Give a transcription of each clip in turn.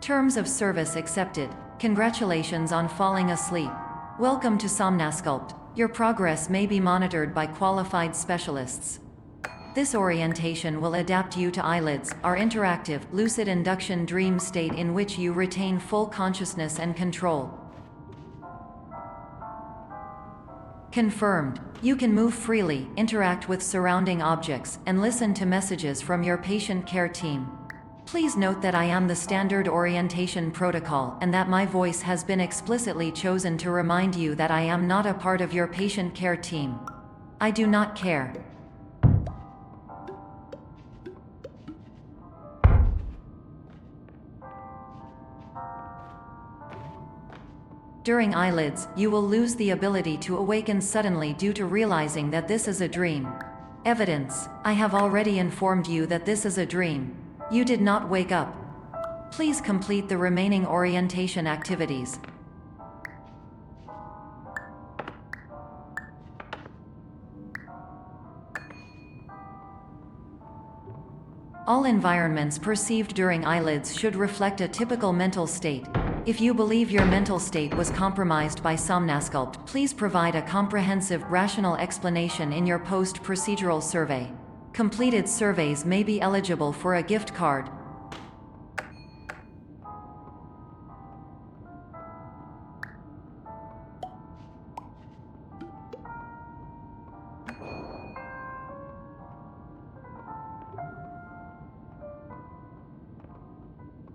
Terms of service accepted. Congratulations on falling asleep. Welcome to Somnasculpt. Your progress may be monitored by qualified specialists. This orientation will adapt you to eyelids, our interactive, lucid induction dream state in which you retain full consciousness and control. Confirmed. You can move freely, interact with surrounding objects, and listen to messages from your patient care team. Please note that I am the standard orientation protocol and that my voice has been explicitly chosen to remind you that I am not a part of your patient care team. I do not care. During eyelids, you will lose the ability to awaken suddenly due to realizing that this is a dream. Evidence: I have already informed you that this is a dream. You did not wake up. Please complete the remaining orientation activities. All environments perceived during eyelids should reflect a typical mental state. If you believe your mental state was compromised by Somnasculpt, please provide a comprehensive, rational explanation in your post-procedural survey. Completed surveys may be eligible for a gift card.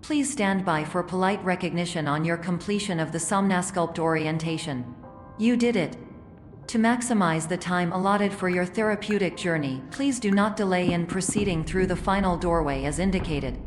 Please stand by for polite recognition on your completion of the Somnasculpt orientation. You did it. To maximize the time allotted for your therapeutic journey, please do not delay in proceeding through the final doorway as indicated.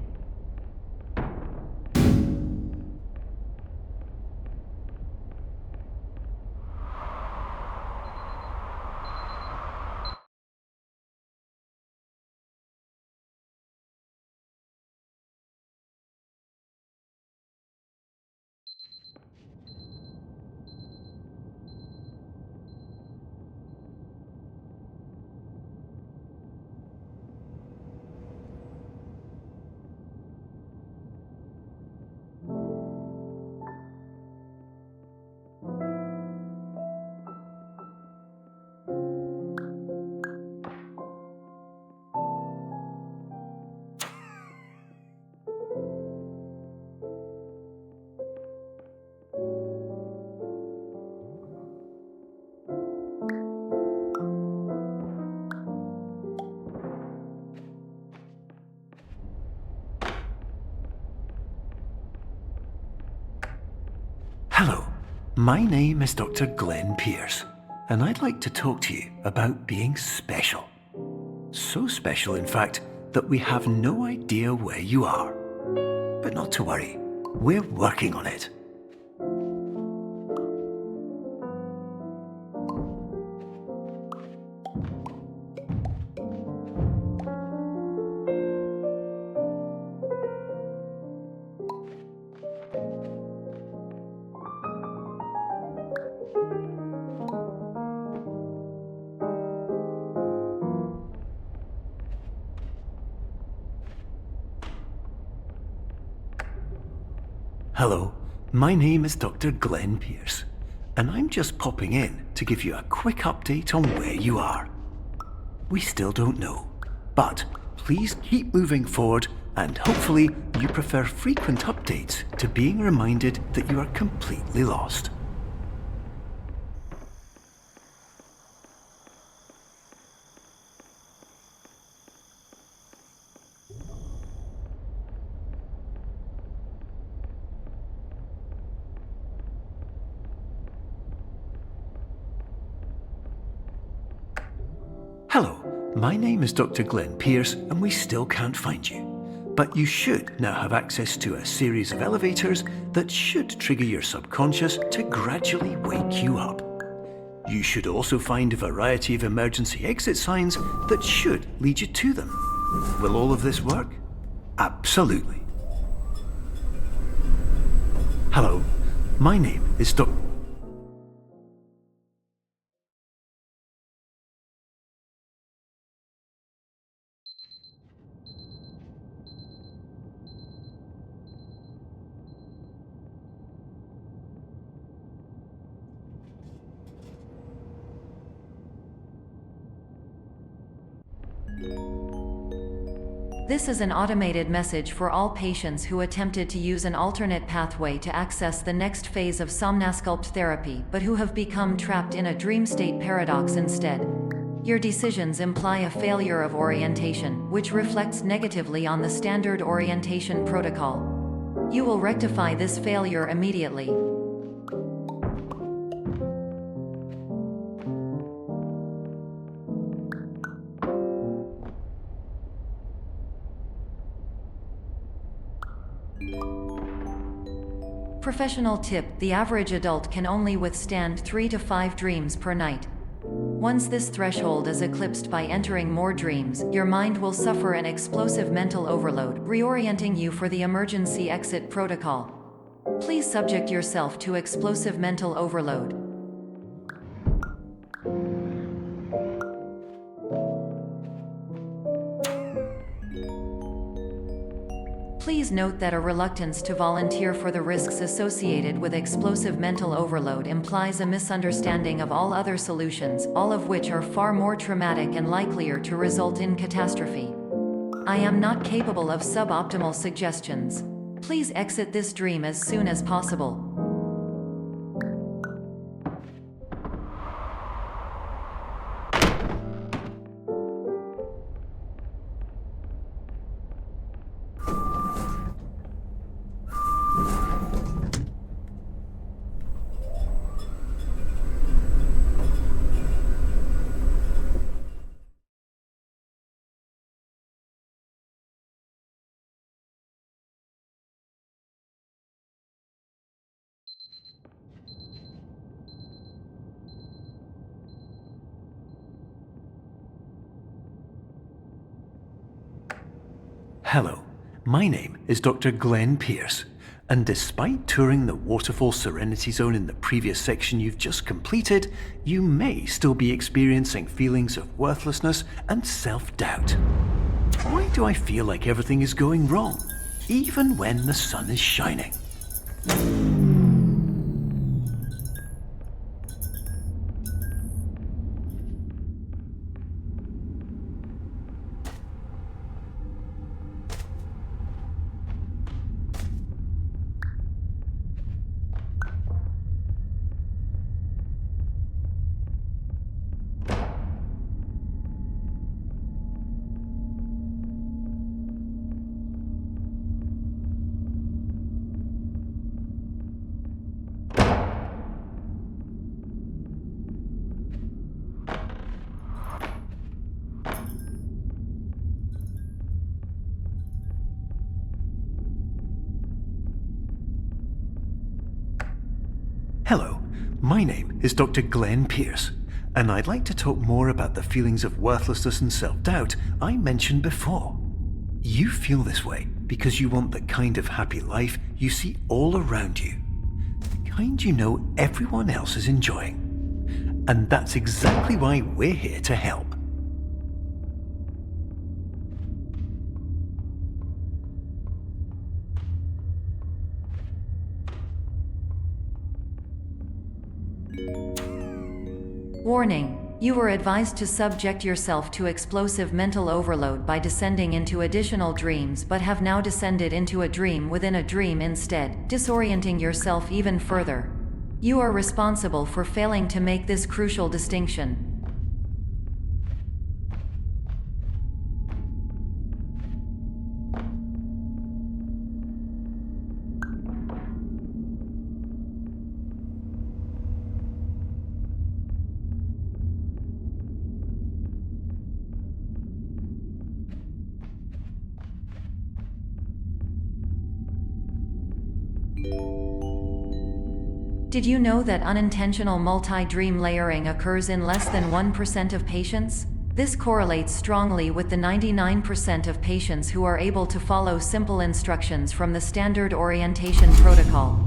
Hello, my name is Dr. Glenn Pierce, and I'd like to talk to you about being special. So special, in fact, that we have no idea where you are. But not to worry, we're working on it. Hello, my name is Dr. Glenn Pierce, and I'm just popping in to give you a quick update on where you are. We still don't know, but please keep moving forward, and hopefully you prefer frequent updates to being reminded that you are completely lost. Hello, my name is Dr. Glenn Pierce, and we still can't find you. But you should now have access to a series of elevators that should trigger your subconscious to gradually wake you up. You should also find a variety of emergency exit signs that should lead you to them. Will all of this work? Absolutely. Hello, my name is Dr. This is an automated message for all patients who attempted to use an alternate pathway to access the next phase of Somnasculpt therapy but who have become trapped in a dream state paradox instead. Your decisions imply a failure of orientation, which reflects negatively on the standard orientation protocol. You will rectify this failure immediately. Professional tip: the average adult can only withstand 3 to 5 dreams per night. Once this threshold is eclipsed by entering more dreams, your mind will suffer an explosive mental overload, reorienting you for the emergency exit protocol. Please subject yourself to explosive mental overload. Please note that a reluctance to volunteer for the risks associated with explosive mental overload implies a misunderstanding of all other solutions, all of which are far more traumatic and likelier to result in catastrophe. I am not capable of suboptimal suggestions. Please exit this dream as soon as possible. Hello, my name is Dr. Glenn Pierce, and despite touring the Waterfall Serenity Zone in the previous section you've just completed, you may still be experiencing feelings of worthlessness and self-doubt. Why do I feel like everything is going wrong, even when the sun is shining? Hello, my name is Dr. Glenn Pierce, and I'd like to talk more about the feelings of worthlessness and self-doubt I mentioned before. You feel this way because you want the kind of happy life you see all around you, the kind you know everyone else is enjoying. And that's exactly why we're here to help. Warning: you were advised to subject yourself to explosive mental overload by descending into additional dreams, but have now descended into a dream within a dream instead, disorienting yourself even further. You are responsible for failing to make this crucial distinction. Did you know that unintentional multi-dream layering occurs in less than 1% of patients? This correlates strongly with the 99% of patients who are able to follow simple instructions from the standard orientation protocol.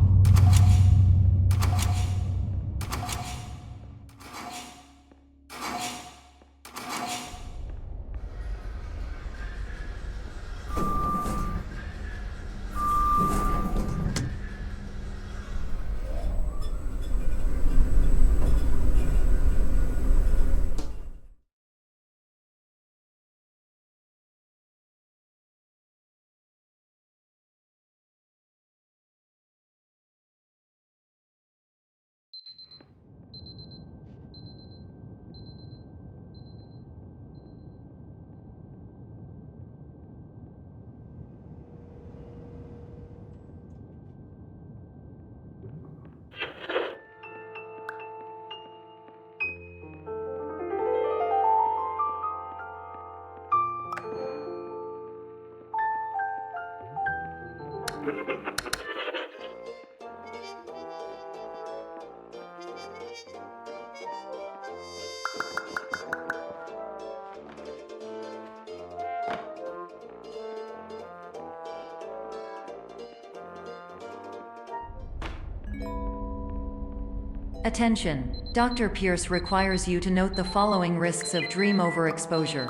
Attention! Dr. Pierce requires you to note the following risks of dream overexposure.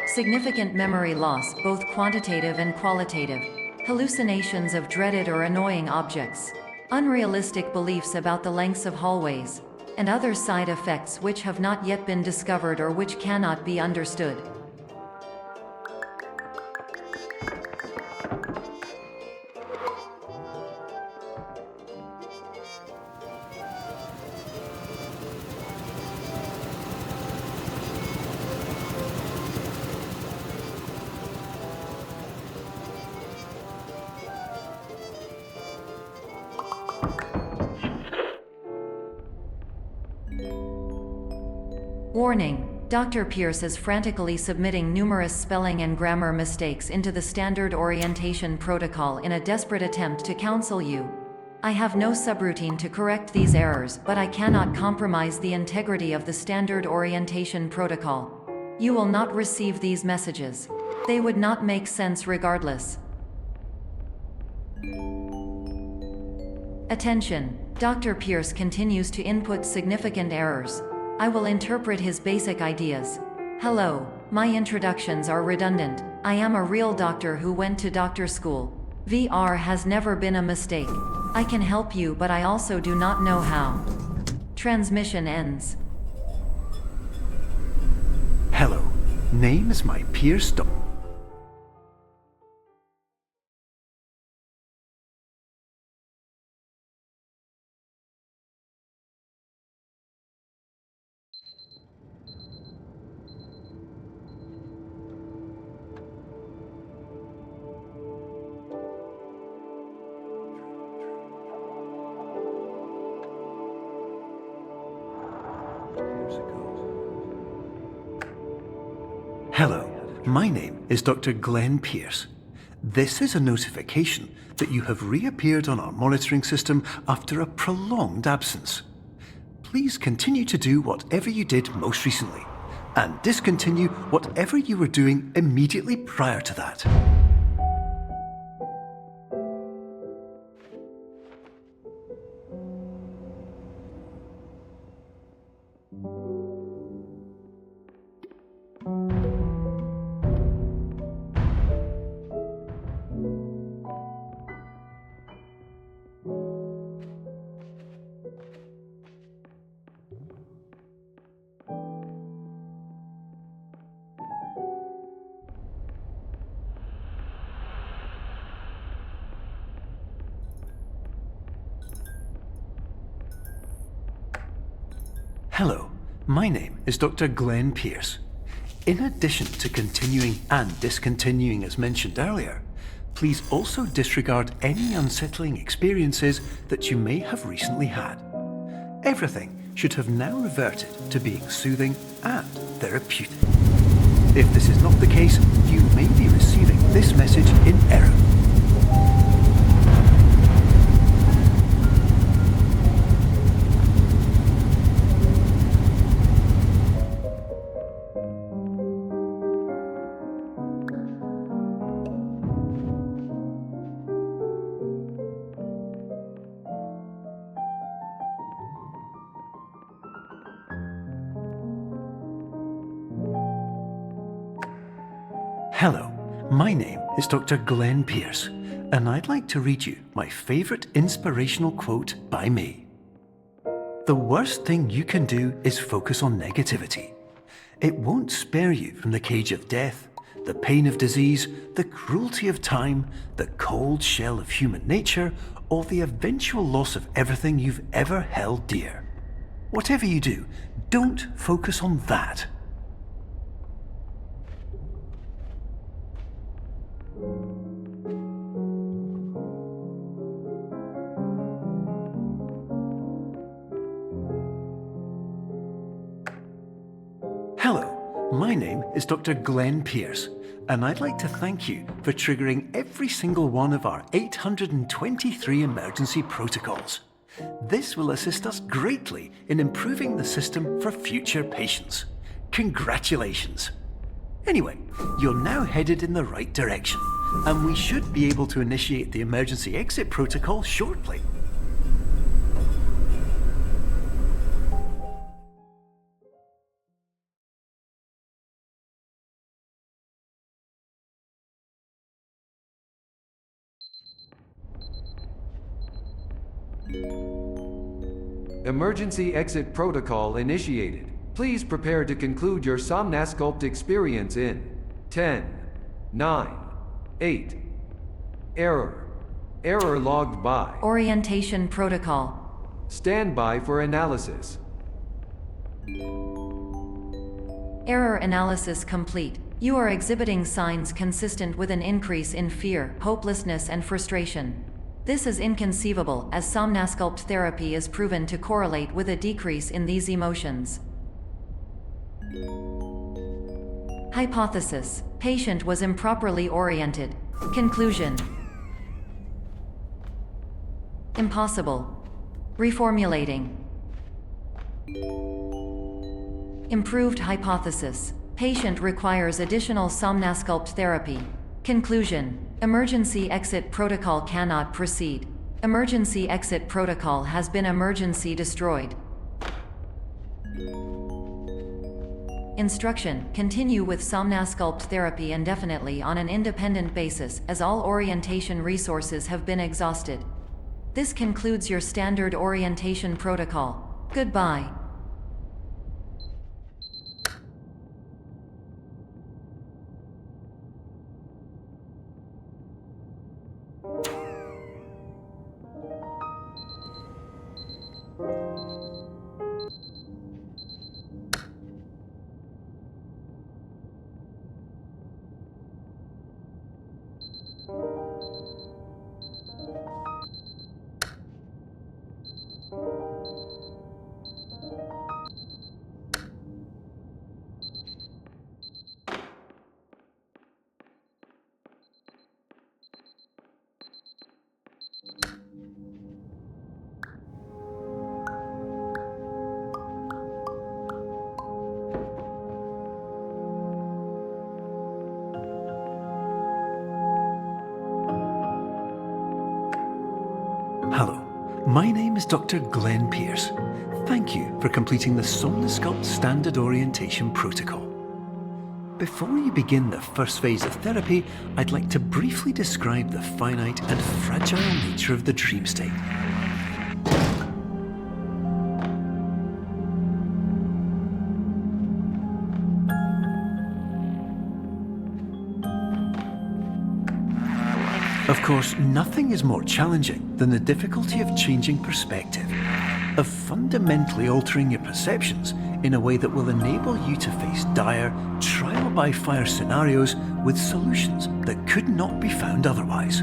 Significant memory loss, both quantitative and qualitative. Hallucinations of dreaded or annoying objects. Unrealistic beliefs about the lengths of hallways. And other side effects which have not yet been discovered or which cannot be understood. Warning: Dr. Pierce is frantically submitting numerous spelling and grammar mistakes into the standard orientation protocol in a desperate attempt to counsel you. I have no subroutine to correct these errors, but I cannot compromise the integrity of the standard orientation protocol. You will not receive these messages. They would not make sense regardless. Attention! Dr. Pierce continues to input significant errors. I will interpret his basic ideas. Hello, my introductions are redundant. I am a real doctor who went to doctor school. VR has never been a mistake. I can help you, but I also do not know how. Transmission ends. Hello, name is my Pierce Hello, my name is Dr. Glenn Pierce. This is a notification that you have reappeared on our monitoring system after a prolonged absence. Please continue to do whatever you did most recently, and discontinue whatever you were doing immediately prior to that. Hello, my name is Dr. Glenn Pierce. In addition to continuing and discontinuing as mentioned earlier, please also disregard any unsettling experiences that you may have recently had. Everything should have now reverted to being soothing and therapeutic. If this is not the case, you may be receiving this message in error. Hello, my name is Dr. Glenn Pierce, and I'd like to read you my favourite inspirational quote by me. The worst thing you can do is focus on negativity. It won't spare you from the cage of death, the pain of disease, the cruelty of time, the cold shell of human nature, or the eventual loss of everything you've ever held dear. Whatever you do, don't focus on that. Hello, my name is Dr. Glenn Pierce, and I'd like to thank you for triggering every single one of our 823 emergency protocols. This will assist us greatly in improving the system for future patients. Congratulations! Anyway, you're now headed in the right direction, and we should be able to initiate the emergency exit protocol shortly. Emergency exit protocol initiated. Please prepare to conclude your Somnasculpt experience in 10, 9, 8. Error. Error logged by. Orientation protocol. Stand by for analysis. Error analysis complete. You are exhibiting signs consistent with an increase in fear, hopelessness, and frustration. This is inconceivable, as Somnasculpt therapy is proven to correlate with a decrease in these emotions. Hypothesis: patient was improperly oriented. Conclusion: impossible. Reformulating. Improved hypothesis: patient requires additional Somnasculpt therapy. Conclusion: emergency exit protocol cannot proceed. Emergency exit protocol has been emergency destroyed. Instruction: continue with Somnasculpt therapy indefinitely on an independent basis, as all orientation resources have been exhausted. This concludes your standard orientation protocol. Goodbye. Hello, my name is Dr. Glenn Pierce. Thank you for completing the Somnasculpt Standard Orientation Protocol. Before you begin the first phase of therapy, I'd like to briefly describe the finite and fragile nature of the dream state. Of course, nothing is more challenging than the difficulty of changing perspective, of fundamentally altering your perceptions in a way that will enable you to face dire, trial-by-fire scenarios with solutions that could not be found otherwise.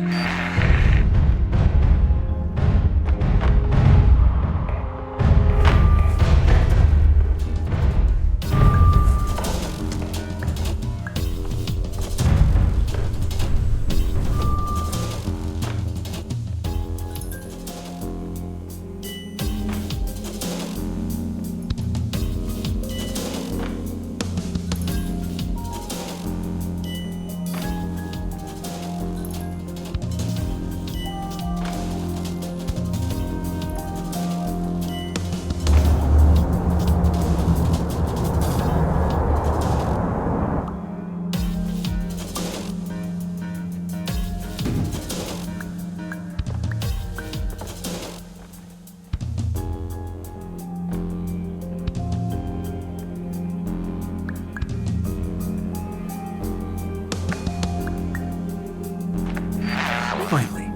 Finally,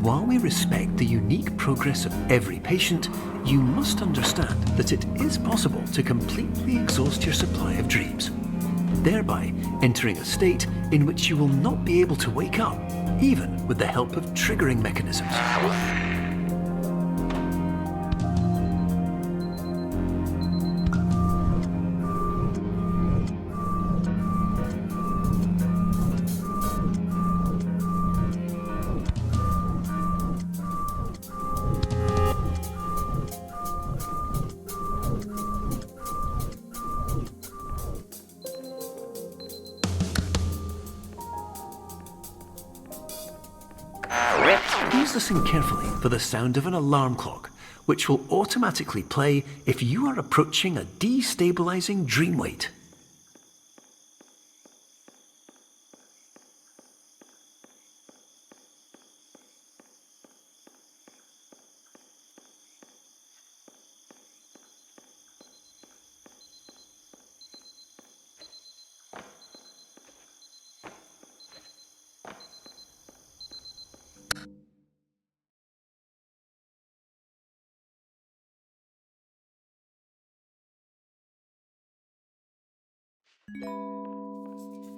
while we respect the unique progress of every patient, you must understand that it is possible to completely exhaust your supply of dreams, thereby entering a state in which you will not be able to wake up, even with the help of triggering mechanisms. Please listen carefully for the sound of an alarm clock, which will automatically play if you are approaching a destabilizing dream weight.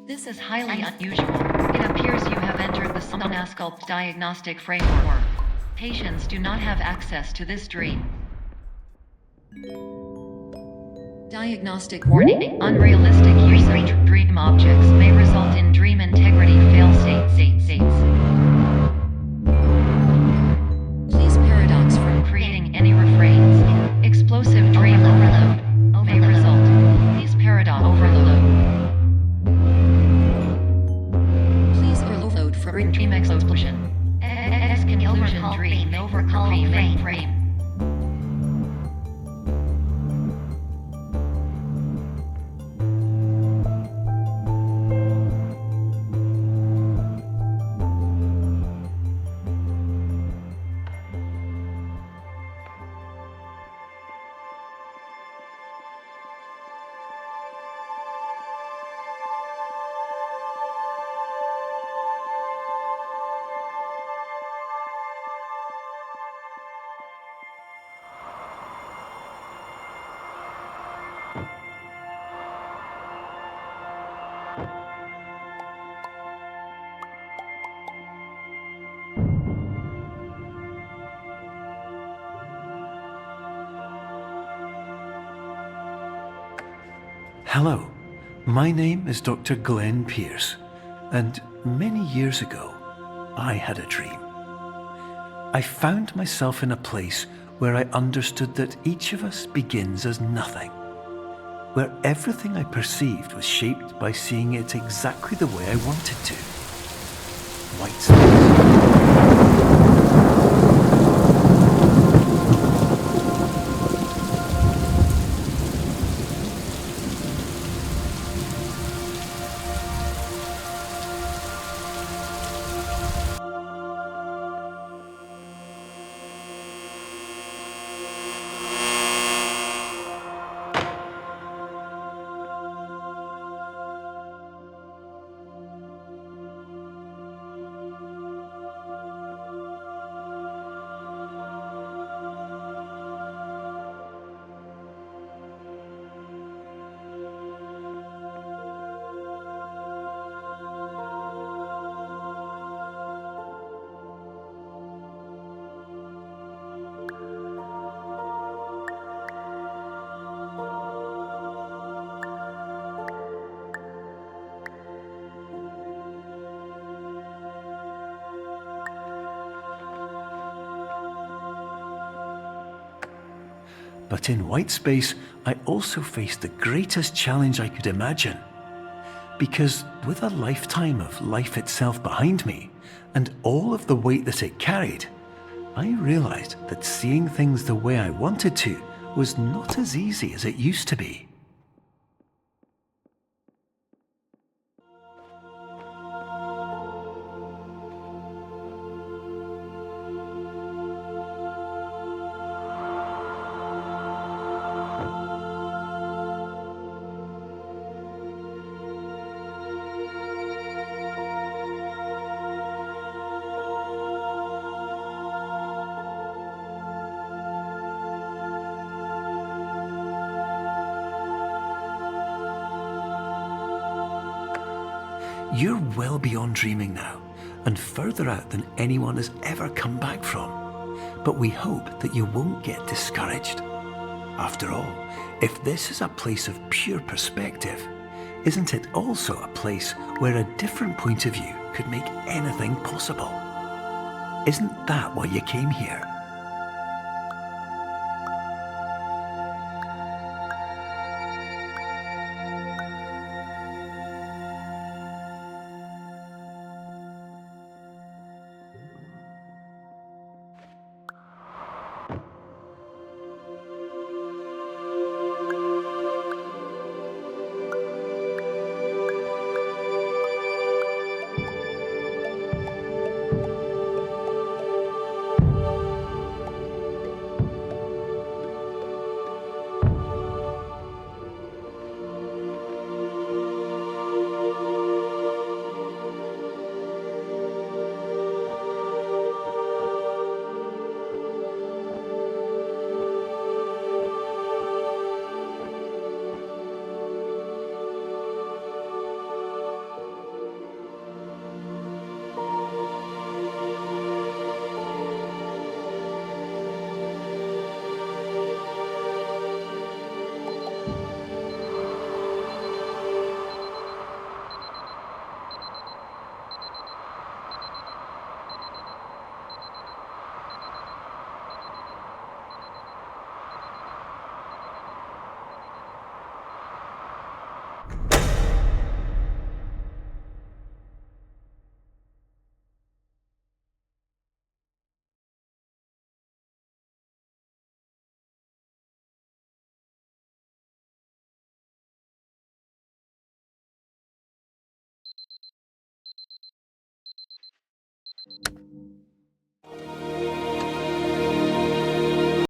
This is highly unusual. It appears you have entered the Somnasculpt diagnostic framework. Patients do not have access to this dream. Diagnostic warning. Unrealistic use of dream objects may result in dream integrity fail-states. Please paradox from creating any refrains. Explosive dream overload may result. Please paradox overload. Please overload for dream explosion. Conclusion dream overcall frame. Hello, my name is Dr. Glenn Pierce, and many years ago, I had a dream. I found myself in a place where I understood that each of us begins as nothing, where everything I perceived was shaped by seeing it exactly the way I wanted to. White space. But in white space, I also faced the greatest challenge I could imagine. Because with a lifetime of life itself behind me, and all of the weight that it carried, I realized that seeing things the way I wanted to was not as easy as it used to be. You're well beyond dreaming now, and further out than anyone has ever come back from. But we hope that you won't get discouraged. After all, if this is a place of pure perspective, isn't it also a place where a different point of view could make anything possible? Isn't that why you came here?